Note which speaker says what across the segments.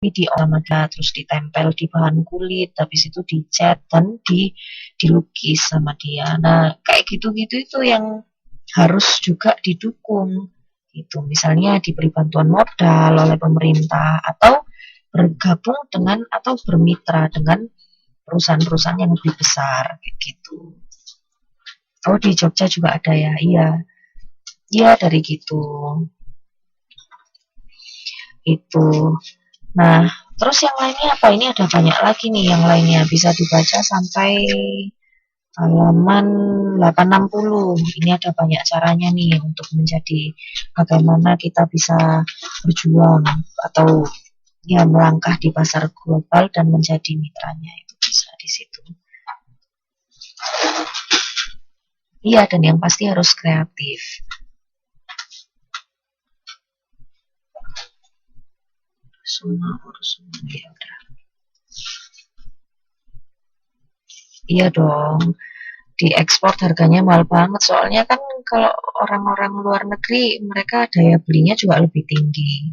Speaker 1: sama dia, terus ditempel di bahan kulit, habis itu dicat dan dilukis sama dia. Nah, kayak gitu-gitu itu yang harus juga didukung gitu. Misalnya diberi bantuan modal oleh pemerintah atau bergabung dengan atau bermitra dengan perusahaan-perusahaan yang lebih besar kayak gitu. Oh, di Jogja juga ada ya. Iya. Iya, dari gitu. Itu. Nah, terus yang lainnya apa? Ini ada banyak lagi nih yang lainnya. Bisa dibaca sampai halaman 860. Ini ada banyak caranya nih untuk menjadi bagaimana kita bisa berjuang atau ya melangkah di pasar global dan menjadi mitranya, itu bisa di situ. Iya, dan yang pasti harus kreatif. Semua urus ya udah. Iya dong. Diekspor harganya mahal banget, soalnya kan kalau orang-orang luar negeri mereka daya belinya juga lebih tinggi.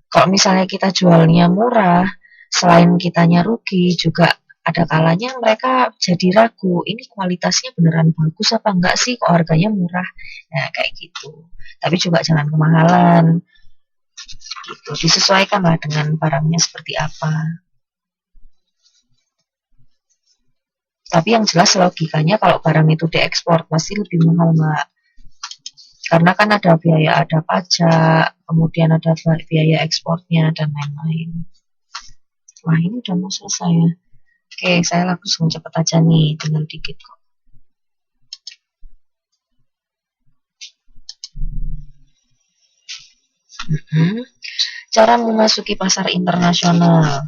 Speaker 1: Kalau misalnya kita jualnya murah, selain kitanya rugi, juga ada kalanya mereka jadi ragu, ini kualitasnya beneran bagus apa enggak sih kok harganya murah. Nah, kayak gitu. Tapi juga jangan kemahalan. Gitu. Disesuaikanlah dengan barangnya seperti apa. Tapi yang jelas logikanya kalau barang itu diekspor pasti lebih mahal, Mbak. Karena kan ada biaya, ada pajak, kemudian ada biaya ekspornya dan lain-lain. Wah, ini udah mau selesai ya. Oke, saya langsung cepet aja nih, tinggal dikit kok. Cara memasuki pasar internasional.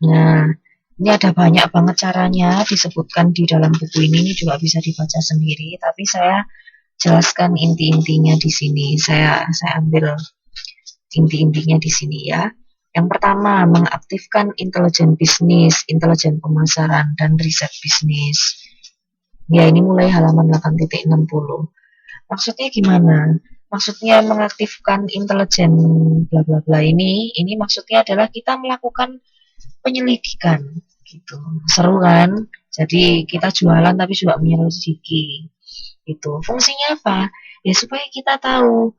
Speaker 1: Nah, ini ada banyak banget caranya, disebutkan di dalam buku ini juga bisa dibaca sendiri, tapi saya jelaskan inti-intinya di sini. Saya ambil inti-intinya di sini ya. Yang pertama, mengaktifkan intelijen bisnis, intelijen pemasaran, dan riset bisnis. Ya, ini mulai halaman 8.60. Maksudnya gimana? Maksudnya mengaktifkan intelijen bla bla bla ini maksudnya adalah kita melakukan penyelidikan gitu. Seru kan? Jadi kita jualan tapi juga menyelidiki. Itu fungsinya apa? Ya supaya kita tahu,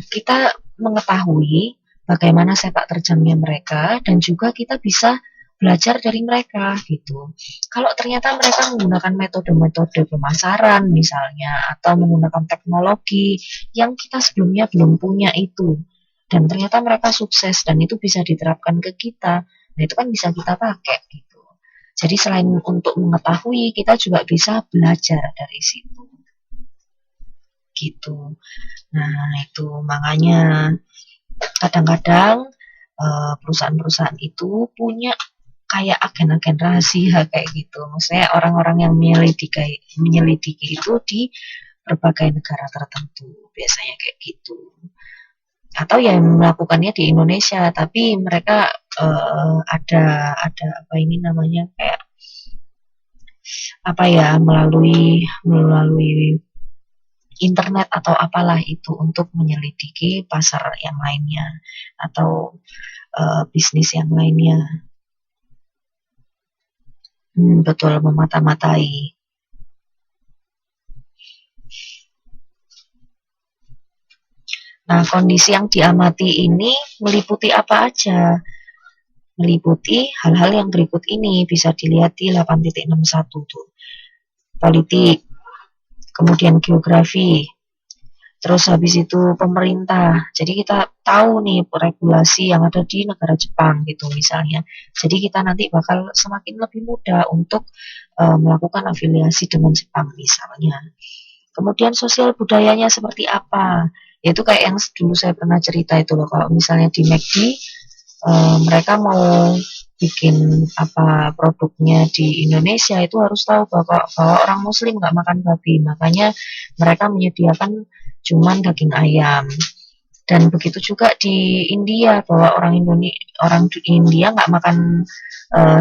Speaker 1: kita mengetahui bagaimana sepak terjangnya mereka dan juga kita bisa belajar dari mereka gitu. Kalau ternyata mereka menggunakan metode-metode pemasaran misalnya atau menggunakan teknologi yang kita sebelumnya belum punya itu dan ternyata mereka sukses dan itu bisa diterapkan ke kita, nah itu kan bisa kita pakai gitu. Jadi selain untuk mengetahui, kita juga bisa belajar dari situ gitu. Nah, itu makanya kadang-kadang perusahaan-perusahaan itu punya kayak agen-agen rahasia kayak gitu. Maksudnya orang-orang yang menyelidiki itu di berbagai negara tertentu, biasanya kayak gitu. Atau yang melakukannya di Indonesia, tapi mereka ada apa ini namanya kayak apa ya melalui internet atau apalah itu untuk menyelidiki pasar yang lainnya atau bisnis yang lainnya. Betul, memata-matai. Nah, kondisi yang diamati ini meliputi apa aja? Meliputi hal-hal yang berikut ini, bisa dilihat di 8.61 tuh. Politik, kemudian geografi, terus habis itu pemerintah. Jadi kita tahu nih regulasi yang ada di negara Jepang gitu misalnya. Jadi kita nanti bakal semakin lebih mudah untuk melakukan afiliasi dengan Jepang misalnya. Kemudian sosial budayanya seperti apa? Yaitu kayak yang dulu saya pernah cerita itu loh. Kalau misalnya di McD mereka mau bikin apa produknya di Indonesia itu harus tahu bahwa orang Muslim nggak makan babi, makanya mereka menyediakan cuman daging ayam. Dan begitu juga di India bahwa orang India nggak makan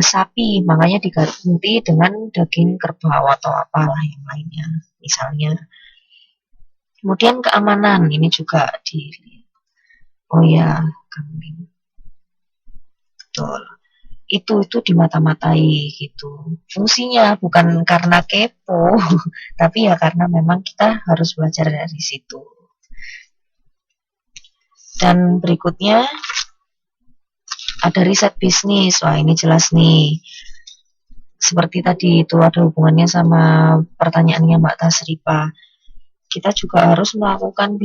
Speaker 1: sapi, makanya diganti dengan daging kerbau atau apalah yang lainnya, misalnya. Kemudian keamanan ini juga di, oh ya, kambing. betul. Itu dimata-matai gitu. Fungsinya bukan karena kepo, tapi ya karena memang kita harus belajar dari situ. Dan berikutnya ada riset bisnis. Wah, ini jelas nih. Seperti tadi itu ada hubungannya sama pertanyaannya Mbak Tasripa. Kita juga harus melakukan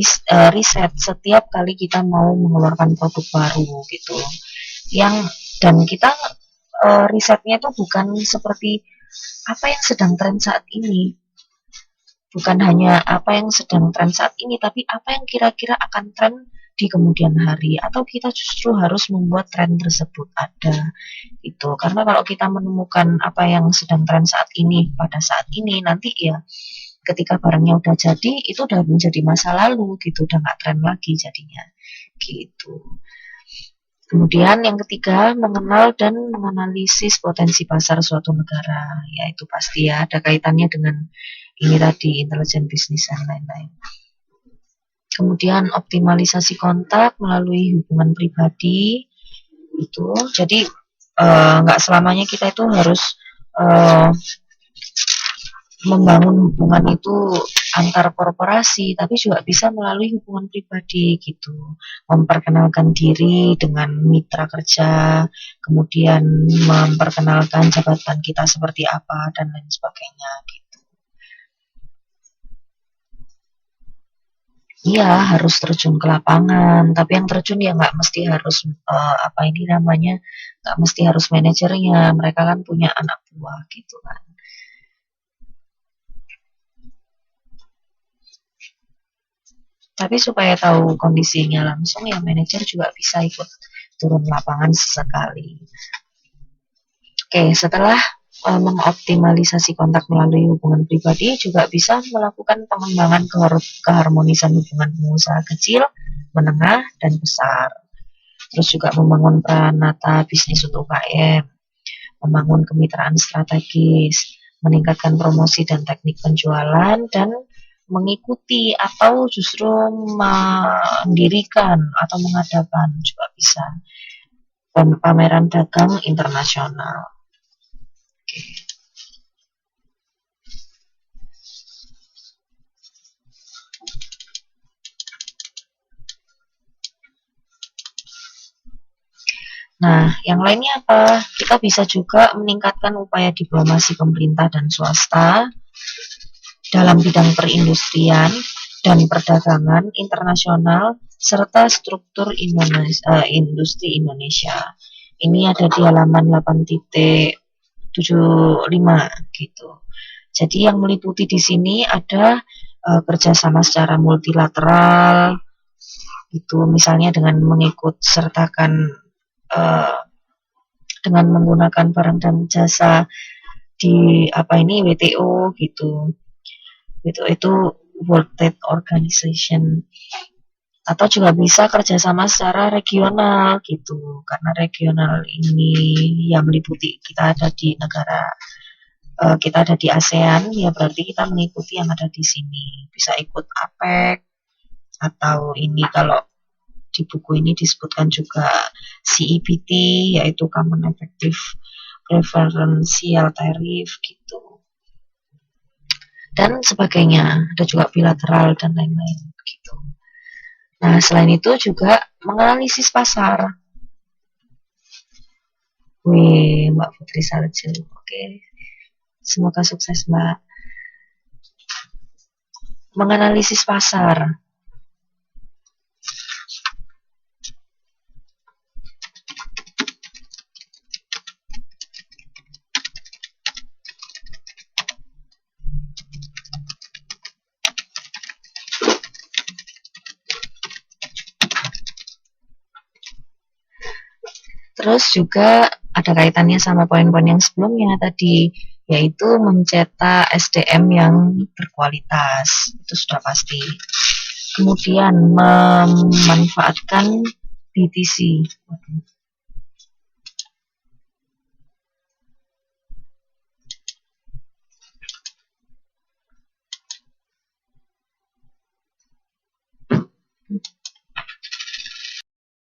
Speaker 1: riset setiap kali kita mau mengeluarkan produk baru gitu. Dan kita risetnya itu bukan seperti apa yang sedang tren saat ini. Bukan hanya apa yang sedang tren saat ini, tapi apa yang kira-kira akan tren di kemudian hari, atau kita justru harus membuat tren tersebut ada itu. Karena kalau kita menemukan apa yang sedang tren saat ini pada saat ini, nanti ya ketika barangnya udah jadi itu udah menjadi masa lalu gitu, udah nggak tren lagi jadinya gitu. Kemudian yang ketiga, mengenal dan menganalisis potensi pasar suatu negara. Ya itu pasti ya ada kaitannya dengan ini tadi, intelijen bisnis dan lain-lain. Kemudian optimalisasi kontak melalui hubungan pribadi itu. Jadi nggak selamanya kita itu harus membangun hubungan itu antar korporasi, tapi juga bisa melalui hubungan pribadi gitu. Memperkenalkan diri dengan mitra kerja, kemudian memperkenalkan jabatan kita seperti apa dan lain sebagainya gitu. Iya, harus terjun ke lapangan, tapi yang terjun ya nggak mesti harus nggak mesti harus manajernya, mereka kan punya anak buah gitu kan. Tapi supaya tahu kondisinya langsung, ya manajer juga bisa ikut turun lapangan sesekali. Oke, setelah mengoptimalisasi kontak melalui hubungan pribadi, juga bisa melakukan pengembangan keharmonisan hubungan pengusaha kecil, menengah, dan besar. Terus juga membangun peranata bisnis untuk UKM, membangun kemitraan strategis, meningkatkan promosi dan teknik penjualan, dan mengikuti atau justru mendirikan atau mengadakan juga bisa pameran dagang internasional. Oke. Nah, yang lainnya apa? Kita bisa juga meningkatkan upaya diplomasi pemerintah dan swasta dalam bidang perindustrian dan perdagangan internasional serta struktur industri Indonesia. Ini ada di halaman 8.75 gitu. Jadi yang meliputi di sini ada kerjasama secara multilateral, itu misalnya dengan mengikut sertakan dengan menggunakan barang dan jasa di WTO gitu. Itu World Trade Organization, atau juga bisa kerjasama secara regional gitu, karena regional ini yang meliputi kita ada di ASEAN, ya berarti kita mengikuti yang ada di sini. Bisa ikut APEC, atau ini kalau di buku ini disebutkan juga CEPT, yaitu Common Effective Preferential Tariff gitu, dan sebagainya. Ada juga bilateral dan lain-lain gitu. Nah, selain itu juga menganalisis pasar. Wih, Mbak Putri Salju. Oke. Semoga sukses, Mbak. Menganalisis pasar. Terus juga ada kaitannya sama poin-poin yang sebelumnya tadi, yaitu mencetak SDM yang berkualitas. Itu sudah pasti. Kemudian memanfaatkan BTC.